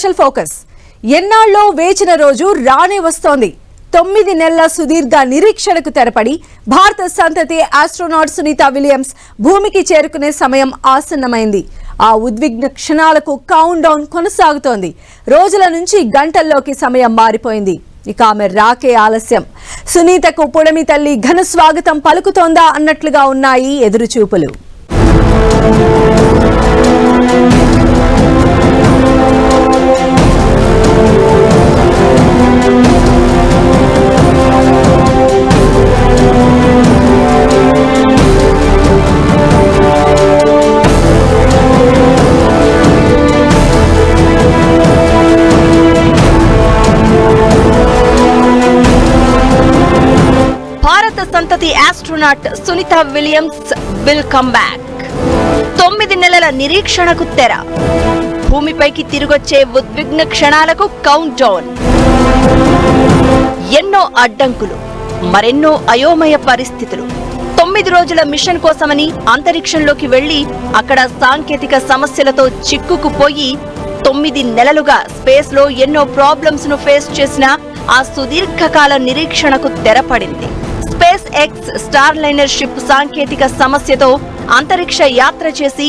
Special focus. ఎన్నాళ్ళో వేచిన రోజు రానే వస్తోంది. 9 నెలల సుదీర్ఘ నిరీక్షణకు తెరపడి భారత సంతతి ఆస్ట్రోనాట్ సునీత విలియమ్స్ భూమికి చేరుకునే సమయం ఆసన్నమైంది. ఆ ఉద్విగ్న క్షణాలకు కౌంట్ డౌన్ కొనసాగుతోంది. రోజుల నుంచి గంటల్లోకి సమయం మారిపోయింది. ఇక ఆమె రాకే ఆలస్యం. సునీతకు పుడమి తల్లి ఘన స్వాగతం పలుకుతోందా అన్నట్లుగా ఉన్నాయి ఎదురుచూపులు. సంతతి astronaut Sunita Williams will come back. 9 నెలల నిరీక్షణకు తెర. భూమిపైకి తిరిగొచ్చే ఉద్విగ్న క్షణాలకు కౌంట్ డౌన్. ఎన్నో అడ్డంకులు, మరెన్నో అయోమయ పరిస్థితులు. 9 రోజుల మిషన్ కోసమని అంతరిక్షంలోకి వెళ్లి అక్కడ సాంకేతిక సమస్యలతో చిక్కుకుపోయి 9 నెలలుగా స్పేస్ లో ఎన్నో ప్రాబ్లమ్స్ ను ఫేస్ చేసిన ఆ సుదీర్ఘకాల నిరీక్షణకు తెరపడింది. SpaceX Starliner ship సాంకేతిక సమస్యతో అంతరిక్ష యాత్ర చేసి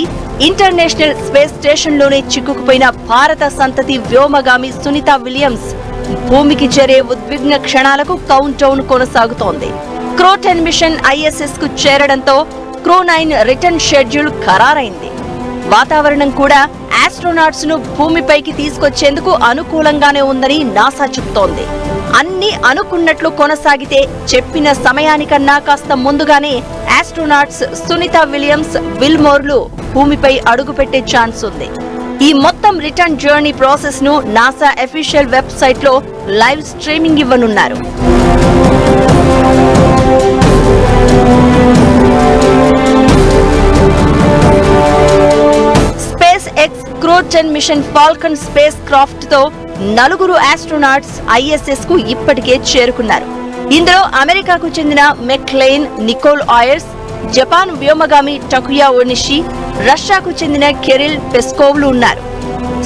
ఇంటర్నేషనల్ స్పేస్ స్టేషన్ లోనే చిక్కుకుపోయిన భారత సంతతి వ్యోమగామి సునీత విలియమ్స్ భూమికి చేరే ఉద్విగ్న క్షణాలకు కౌంట్ డౌన్ కొనసాగుతోంది. క్రూ 10 మిషన్ ISS కు చేరడంతో క్రూ 9 రిటర్న్ షెడ్యూల్ ఖరారైంది. వాతావరణం కూడా ఆస్ట్రోనాట్స్ ను భూమిపైకి తీసుకొచ్చేందుకు అనుకూలంగానే ఉందని నాసా చెబుతోంది. అన్ని అనుకున్నట్లు కొనసాగితే చెప్పిన సమయానికన్నా కాస్త ముందుగానే ఆస్ట్రోనాట్స్ సునీత విలియమ్స్, విల్మోర్లు భూమిపై అడుగుపెట్టే ఛాన్స్ ఉంది. ఈ మొత్తం రిటర్న్ జర్నీ ప్రాసెస్ ను నాసా అఫీషియల్ వెబ్సైట్ లో లైవ్ స్ట్రీమింగ్ ఇవ్వనున్నారు. SpaceX crew 10 mission Falcon spacecraft తో 4 ఆస్ట్రోనాట్స్ ISS కు ఇప్పటికే చేరుకున్నారు. ఇందులో అమెరికాకు చెందిన మెక్లెయిన్ నికోల్ ఆయర్స్, జపాన్ వ్యోమగామి టకుయా ఓనిషి, రష్యాకు చెందిన కెరిల్ పెస్కోవ్లు ఉన్నారు.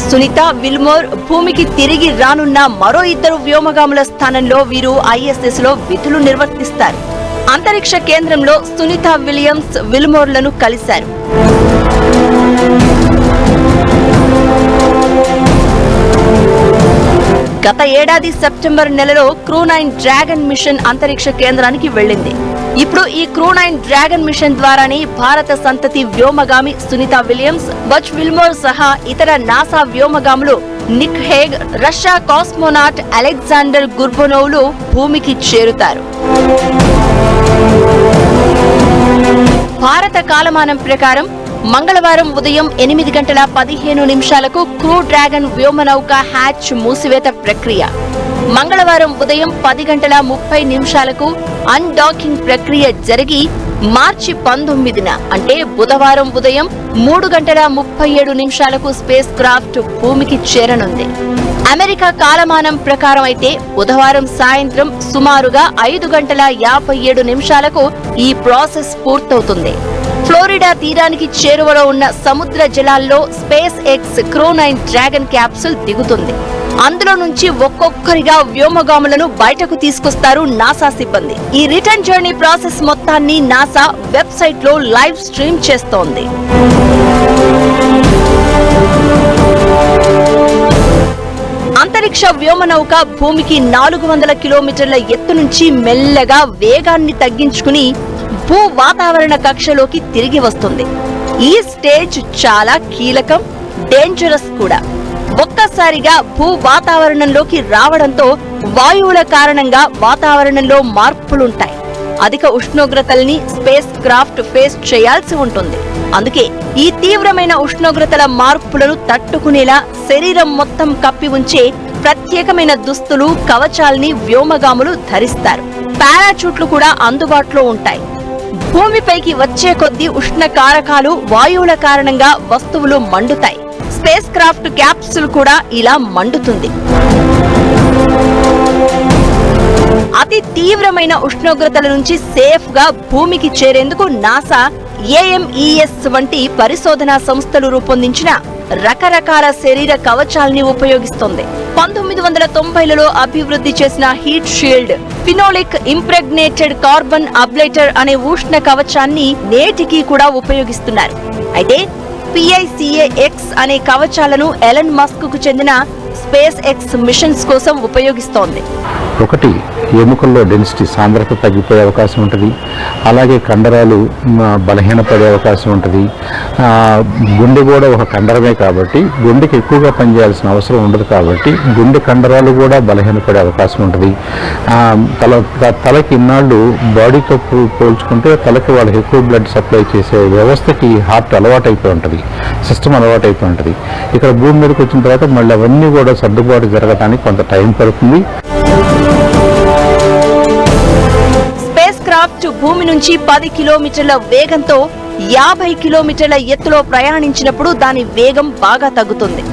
సునీత, విల్మోర్ భూమికి తిరిగి రానున్న మరో 2 వ్యోమగాముల స్థానంలో వీరు ISS లో విధులు నిర్వర్తిస్తారు. అంతరిక్ష కేంద్రంలో సునీత విలియమ్స్, విల్మోర్లను కలిశారు. గత ఏడాది సెప్టెంబర్ నెలలో క్రూ 9 డ్రాగన్ మిషన్ అంతరిక్ష కేంద్రానికి వెళ్లింది. ఇప్పుడు ఈ క్రూ 9 డ్రాగన్ మిషన్ ద్వారానే భారత సంతతి వ్యోమగామి సునీత విలియమ్స్, బచ్ విల్మోర్ సహా ఇతర నాసా వ్యోమగాములు Nick Hague, Russia cosmonaut Alexander గుర్బనోవ్లు భూమికి చేరుతారు. భారత కాలమానం ప్రకారం మంగళవారం ఉదయం 8 గంటల 15 నిమిషాలకు క్రూ డ్రాగన్ వ్యోమనౌక హ్యాచ్ మూసివేత ప్రక్రియ, మంగళవారం ఉదయం 10 గంటల 30 నిమిషాలకు అన్డాకింగ్ ప్రక్రియ జరిగి మార్చి 19న అంటే బుధవారం ఉదయం 3 గంటల 37 నిమిషాలకు స్పేస్ క్రాఫ్ట్ భూమికి చేరనుంది. అమెరికా కాలమానం ప్రకారం అయితే బుధవారం సాయంత్రం సుమారుగా 5 గంటల 57 నిమిషాలకు ఈ ప్రాసెస్ పూర్తవుతుంది. ఫ్లోరిడా తీరానికి చేరువలో ఉన్న సముద్ర జలాల్లో space X crew 9 dragon capsule దిగుతుంది. అందులో నుంచి ఒక్కొక్కరిగా వ్యోమగాములను బయటకు తీసుకొస్తారు నాసా సిబ్బంది. ఈ రిటర్న్ జర్నీ ప్రాసెస్ మొత్తాన్ని నాసా వెబ్సైట్ లో లైవ్ స్ట్రీమ్ చేస్తోంది. అంతరిక్ష వ్యోమనౌక భూమికి 400 కిలోమీటర్ల ఎత్తు నుంచి మెల్లగా వేగాన్ని తగ్గించుకుని భూ వాతావరణ కక్షలోకి తిరిగి వస్తుంది. ఈ స్టేజ్ చాలా కీలకం, డేంజరస్ కూడా. ఒక్కసారిగా భూ వాతావరణంలోకి రావడంతో వాయువుల కారణంగా వాతావరణంలో మార్పులుంటాయి. అధిక ఉష్ణోగ్రతల్ని స్పేస్ క్రాఫ్ట్ ఫేస్ చేయాల్సి ఉంటుంది. అందుకే ఈ తీవ్రమైన ఉష్ణోగ్రతల మార్పులను తట్టుకునేలా శరీరం మొత్తం కప్పి ఉంచే ప్రత్యేకమైన దుస్తులు, కవచాల్ని వ్యోమగాములు ధరిస్తారు. పారాచూట్లు కూడా అందుబాటులో ఉంటాయి. భూమిపైకి వచ్చే కొద్దీ ఉష్ణ కారకాలు, వాయువుల కారణంగా వస్తువులు మండుతాయి. స్పేస్ క్రాఫ్ట్ క్యాప్సూల్ కూడా ఇలా మండుతుంది. అతి తీవ్రమైన ఉష్ణోగ్రతల నుంచి సేఫ్ గా భూమికి చేరేందుకు నాసా AMES వంటి పరిశోధనా సంస్థలు రూపొందించిన రకరకాల శరీర కవచాల్ని ఉపయోగిస్తోంది. 1990లలో అభివృద్ధి చేసిన heat shield, phenolic impregnated carbon అబ్లేటర్ అనే ఉష్ణ కవచాన్ని నేటికి కూడా ఉపయోగిస్తున్నారు. అయితే PICAX అనే కవచాలను ఎలన్ మస్క్ కు చెందిన స్పేస్ ఎక్స్ మిషన్స్ కోసం ఉపయోగిస్తోంది. ఒకటి, ఎముకల్లో డెన్సిటీ సాంద్రత తగ్గిపోయే అవకాశం ఉంటుంది. అలాగే కండరాలు బలహీనపడే అవకాశం ఉంటుంది. గుండె కూడా ఒక కండరమే కాబట్టి గుండెకి ఎక్కువగా పనిచేయాల్సిన అవసరం ఉండదు కాబట్టి గుండె కండరాలు కూడా బలహీనపడే అవకాశం ఉంటుంది. తలకి ఇన్నాళ్ళు బాడీతో పోల్చుకుంటే తలకి వాళ్ళకి ఎక్కువ బ్లడ్ సప్లై చేసే వ్యవస్థకి హార్ట్ అలవాటైపోయి ఉంటుంది, సిస్టమ్ అలవాటైపోయి ఉంటుంది. ఇక్కడ భూమి మీదకి వచ్చిన తర్వాత మళ్ళీ అవన్నీ కూడా సర్దుబాటు జరగడానికి కొంత టైం పడుతుంది. స్పేస్ క్రాఫ్ట్ భూమి నుంచి 10 కిలోమీటర్ల వేగంతో 50 కిలోమీటర్ల ఎత్తులో ప్రయాణించినప్పుడు దాని వేగం బాగా తగ్గుతుంది.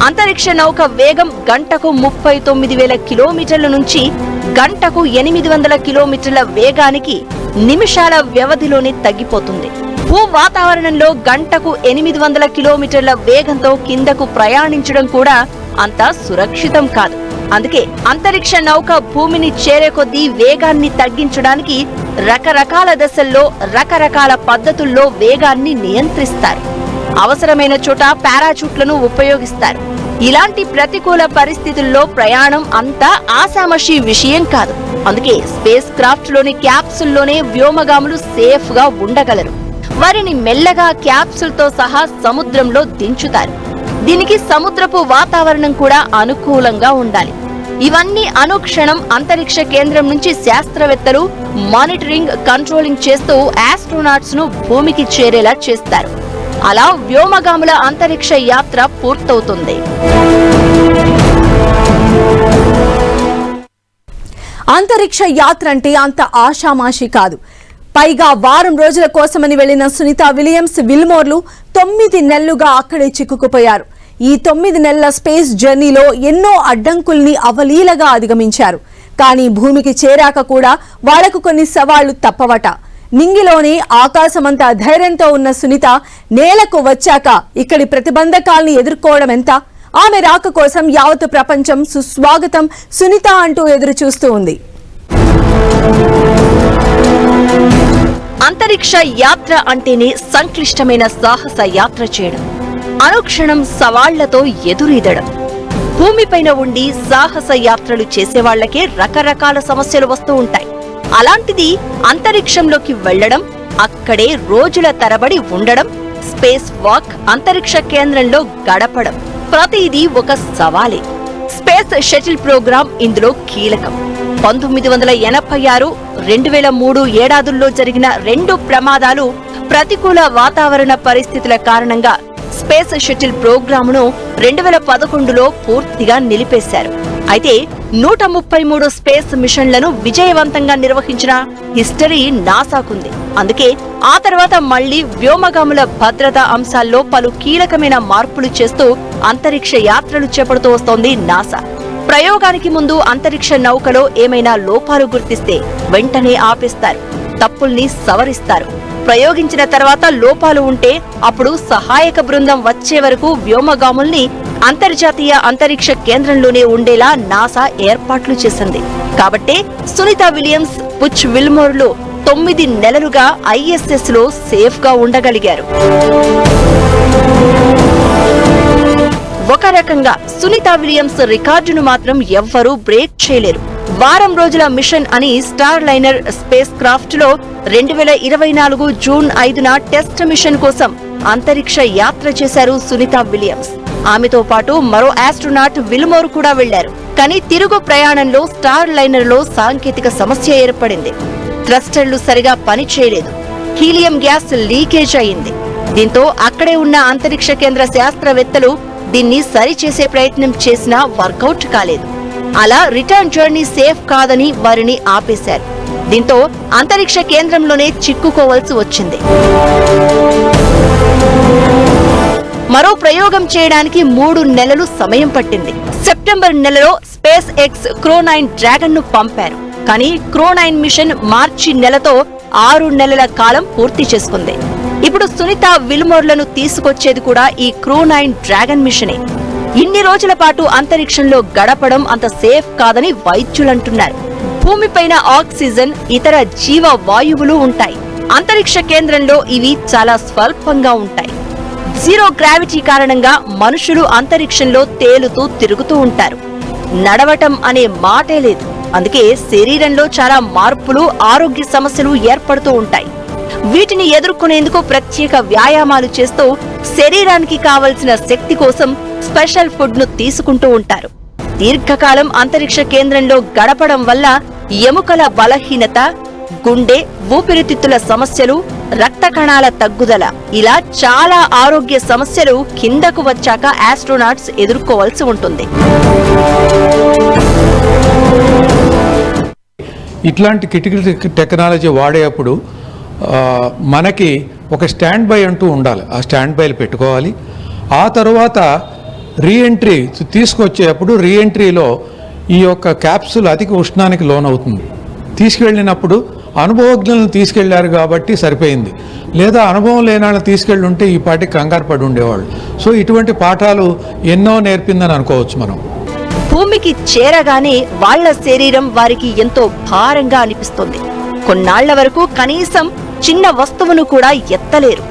అంతరిక్ష నౌక వేగం గంటకు 39,000 కిలోమీటర్ల నుంచి గంటకు 800 కిలోమీటర్ల వేగానికి నిమిషాల వ్యవధిలోనే తగ్గిపోతుంది. భూ వాతావరణంలో గంటకు 800 కిలోమీటర్ల వేగంతో కిందకు ప్రయాణించడం కూడా అంత సురక్షితం కాదు. అందుకే అంతరిక్ష నౌక భూమిని చేరే కొద్దీ వేగాన్ని తగ్గించడానికి రకరకాల దశల్లో రకరకాల పద్ధతుల్లో వేగాన్ని నియంత్రిస్తారు. అవసరమైన చోట పారాచూట్లను ఉపయోగిస్తారు. ఇలాంటి ప్రతికూల పరిస్థితుల్లో ప్రయాణం అంతా ఆషామాషీ విషయం కాదు. అందుకే స్పేస్ క్రాఫ్ట్ లోని క్యాప్సుల్లోనే వ్యోమగాములు సేఫ్ గా ఉండగలరు. వారిని మెల్లగా క్యాప్సుల్ తో సహా సముద్రంలో దించుతారు. దీనికి సముద్రపు వాతావరణం కూడా అనుకూలంగా ఉండాలి. ఇవన్నీ అనుక్షణం అంతరిక్ష కేంద్రం నుంచి శాస్త్రవేత్తలు మానిటరింగ్, కంట్రోలింగ్ చేస్తూ ఆస్ట్రోనాట్స్ ను భూమికి చేరేలా చేస్తారు. అలా వ్యోమగాముల అంతరిక్ష యాత్ర పూర్తవుతుంది. అంతరిక్ష యాత్ర అంటే అంత ఆషామాషి కాదు. పైగా వారం రోజుల కోసమని వెళ్లిన సునీతా విలియమ్స్, విల్మోర్లు 9 నెలలుగా అక్కడే చిక్కుకుపోయారు. ఈ 9 నెలల స్పేస్ జర్నీలో ఎన్నో అడ్డంకుల్ని అవలీలగా అధిగమించారు. కానీ భూమికి చేరాక కూడా వాళ్లకు కొన్ని సవాళ్లు తప్పవట. నింగిలోనే ఆకాశమంతా ధైర్యంతో ఉన్న సునీత నేలకు వచ్చాక ఇక్కడి ప్రతిబంధకాల్ని ఎదుర్కోవడం ఎంత? ఆమె రాక కోసం యావత్ ప్రపంచం సుస్వాగతం సునీత అంటూ ఎదురు చూస్తూ ఉంది. అంతరిక్ష యాత్ర అంటేనే సంక్లిష్టమైన సాహస యాత్ర చేయడం, అనుక్షణం సవాళ్లతో ఎదురీదడం. భూమిపైన ఉండి సాహస యాత్రలు చేసేవాళ్లకే రకరకాల సమస్యలు వస్తూ ఉంటాయి. అలాంటిది అంతరిక్షంలోకి వెళ్లడం, అక్కడే రోజుల తరబడి ఉండడం, స్పేస్ వాక్, అంతరిక్ష కేంద్రంలో గడపడం, ప్రతిదీ ఒక సవాలే. స్పేస్ షటిల్ ప్రోగ్రాం ఇందులో కీలకం. 1986, 2003 ఏడాదుల్లో జరిగిన 2 ప్రమాదాలు, ప్రతికూల వాతావరణ పరిస్థితుల కారణంగా స్పేస్ షటిల్ ప్రోగ్రామును 2011లో పూర్తిగా నిలిపేశారు. అయితే 133 స్పేస్ మిషన్లను విజయవంతంగా నిర్వహించిన హిస్టరీ నాసాకుంది. అందుకే ఆ తర్వాత మళ్లీ వ్యోమగాముల భద్రతా అంశాల్లో పలు కీలకమైన మార్పులు చేస్తూ అంతరిక్ష యాత్రలు చేపడుతూ వస్తోంది నాసా. ప్రయోగానికి ముందు అంతరిక్ష నౌకలో ఏమైనా లోపాలు గుర్తిస్తే వెంటనే ఆపేస్తారు, తప్పుల్ని సవరిస్తారు. ప్రయోగించిన తర్వాత లోపాలు ఉంటే అప్పుడు సహాయక బృందం వచ్చే వరకు వ్యోమగాముల్ని అంతర్జాతీయ అంతరిక్ష కేంద్రంలోనే ఉండేలా నాసా ఏర్పాట్లు చేసింది. కాబట్టే సునీతా విలియమ్స్, బుచ్ విల్మోర్లు 9 నెలలుగా ISS లో సేఫ్ గా ఉండగలిగారు. ఒక రకంగా సునీతా విలియమ్స్ రికార్డును మాత్రం ఎవ్వరూ బ్రేక్ చేయలేరు. వారం రోజుల మిషన్ అని స్టార్ లైనర్ స్పేస్ క్రాఫ్ట్ లో 2024 జూన్ 5న టెస్ట్ మిషన్ కోసం అంతరిక్ష యాత్ర చేశారు సునీతా విలియమ్స్. ఆమెతో పాటు మరో ఆస్ట్రోనాట్ విల్మోర్ కూడా వెళ్లారు. కానీ తిరుగు ప్రయాణంలో స్టార్ లైనర్ లో సాంకేతిక సమస్య ఏర్పడింది. థ్రస్టర్లు సరిగా పనిచేయలేదు, హీలియం గ్యాస్ లీకేజ్ అయింది. దీంతో అక్కడే ఉన్న అంతరిక్ష కేంద్ర శాస్త్రవేత్తలు దీన్ని సరిచేసే ప్రయత్నం చేసినా వర్కౌట్ కాలేదు. అలా రిటర్న్ జర్నీ సేఫ్ కాదని వారిని ఆపేశారు. దీంతో అంతరిక్ష కేంద్రంలోనే చిక్కుకోవాల్సి వచ్చింది. మరో ప్రయోగం చేయడానికి 3 నెలలు సమయం పట్టింది. సెప్టెంబర్ నెలలో స్పేస్ ఎక్స్ క్రో9 డ్రాగన్ ను పంపారు. కానీ క్రో9 మిషన్ మార్చి నెలతో 6 నెలల కాలం పూర్తి చేసుకుంది. ఇప్పుడు సునీత విల్మోర్లను తీసుకొచ్చేది కూడా ఈ క్రూ9 డ్రాగన్ మిషనే. ఇన్ని రోజుల పాటు అంతరిక్షంలో గడపడం అంత సేఫ్ కాదని వైద్యులంటున్నారు. భూమిపైన ఆక్సిజన్, ఇతర జీవ వాయువులు ఉంటాయి. అంతరిక్ష కేంద్రంలో ఇవి చాలా స్వల్పంగా ఉంటాయి. జీరో గ్రావిటీ కారణంగా మనుషులు అంతరిక్షంలో తేలుతూ తిరుగుతూ ఉంటారు. నడవటం అనే మాటే లేదు. అందుకే శరీరంలో చాలా మార్పులు, ఆరోగ్య సమస్యలు ఏర్పడుతూ ఉంటాయి. వీటిని ఎదుర్కొనేందుకు ప్రత్యేక వ్యాయామాలు చేస్తూ శరీరానికి కావలసిన శక్తి కోసం స్పెషల్ ఫుడ్ ను తీసుకుంటూ ఉంటారు. దీర్ఘకాలం అంతరిక్ష కేంద్రంలో గడపడం వల్ల ఎముకల బలహీనత, గుండె, ఊపిరితిత్తుల సమస్యలు, రక్త కణాల తగ్గుదల, ఇలా చాలా ఆరోగ్య సమస్యలు కిందకు వచ్చాక ఆస్ట్రోనాట్స్ ఎదుర్కోవాల్సి ఉంటుంది. ఇట్లాంటి క్రిటికల్ టెక్నాలజీ వాడేటప్పుడు మనకి ఒక స్టాండ్ బై అంటూ ఉండాలి. ఆ స్టాండ్ బైలు పెట్టుకోవాలి. ఆ తర్వాత రీఎంట్రీ తీసుకొచ్చేటప్పుడు రీఎంట్రీలో ఈ యొక్క క్యాప్సూల్ అధిక ఉష్ణానికి లోనవుతుంది. తీసుకెళ్ళినప్పుడు అనుభవజ్ఞులను తీసుకెళ్లారు కాబట్టి సరిపోయింది. లేదా అనుభవం లేని వాళ్ళని తీసుకెళ్ళి ఉంటే ఈ పాటికి కంగారు పడి ఉండేవాళ్ళు. సో ఇటువంటి పాఠాలు ఎన్నో నేర్పిందని అనుకోవచ్చు మనం. భూమికి చేరగానే వాళ్ల శరీరం వారికి ఎంతో భారంగా అనిపిస్తుంది. కొన్నాళ్ల వరకు కనీసం చిన్న వస్తువును కూడా ఎత్తలేరు.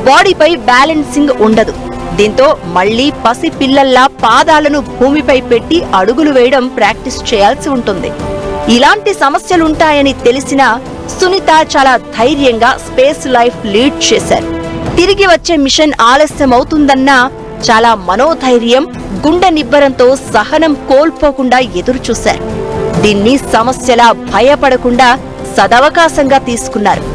బాడీపై బ్యాలెన్సింగ్ ఉండదు. దీంతో మళ్లీ పసి పిల్లల్లా పాదాలను భూమిపై పెట్టి అడుగులు వేయడం ప్రాక్టీస్ చేయాల్సి ఉంటుంది. ఇలాంటి సమస్యలుంటాయని తెలిసినా సునీత చాలా ధైర్యంగా స్పేస్ లైఫ్ లీడ్ చేశారు. తిరిగి వచ్చే మిషన్ ఆలస్యమవుతుందన్నా చాలా మనోధైర్యం, గుండె నిబ్బరంతో సహనం కోల్పోకుండా ఎదురుచూశారు. దీన్ని సమస్యలా భయపడకుండా సదవకాశంగా తీసుకున్నారు.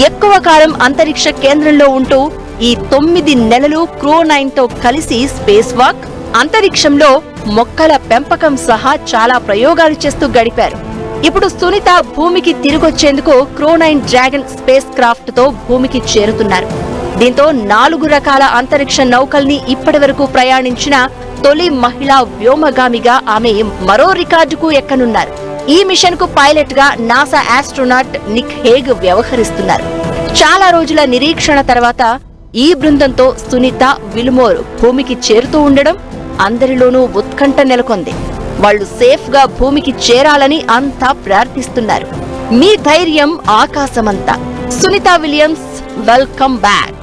ఎక్కువ కాలం అంతరిక్ష కేంద్రంలో ఉంటూ ఈ 9 నెలలు క్రూ9తో కలిసి స్పేస్ వాక్, అంతరిక్షంలో మొక్కల పెంపకం సహా చాలా ప్రయోగాలు చేస్తూ గడిపారు. ఇప్పుడు సునీత భూమికి తిరిగొచ్చేందుకు క్రూ9 డ్రాగన్ స్పేస్ క్రాఫ్ట్ తో భూమికి చేరుతున్నారు. దీంతో 4 రకాల అంతరిక్ష నౌకల్ని ఇప్పటివరకు ప్రయాణించిన తొలి మహిళా వ్యోమగామిగా ఆమె మరో రికార్డుకు ఎక్కనున్నారు. ఈ మిషన్ కు పైలట్ గా నాసా ఆస్ట్రోనాట్ నిక్ హేగ్ వ్యవహరిస్తున్నారు. చాలా రోజుల నిరీక్షణ తర్వాత ఈ బృందంతో సునీత, విల్మోర్ భూమికి చేరుతూ ఉండడం అందరిలోనూ ఉత్కంఠ నెలకొంది. వాళ్లు సేఫ్ గా భూమికి చేరాలని అంతా ప్రార్థిస్తున్నారు. మీ ధైర్యం ఆకాశమంతా. Sunita Williams, welcome back.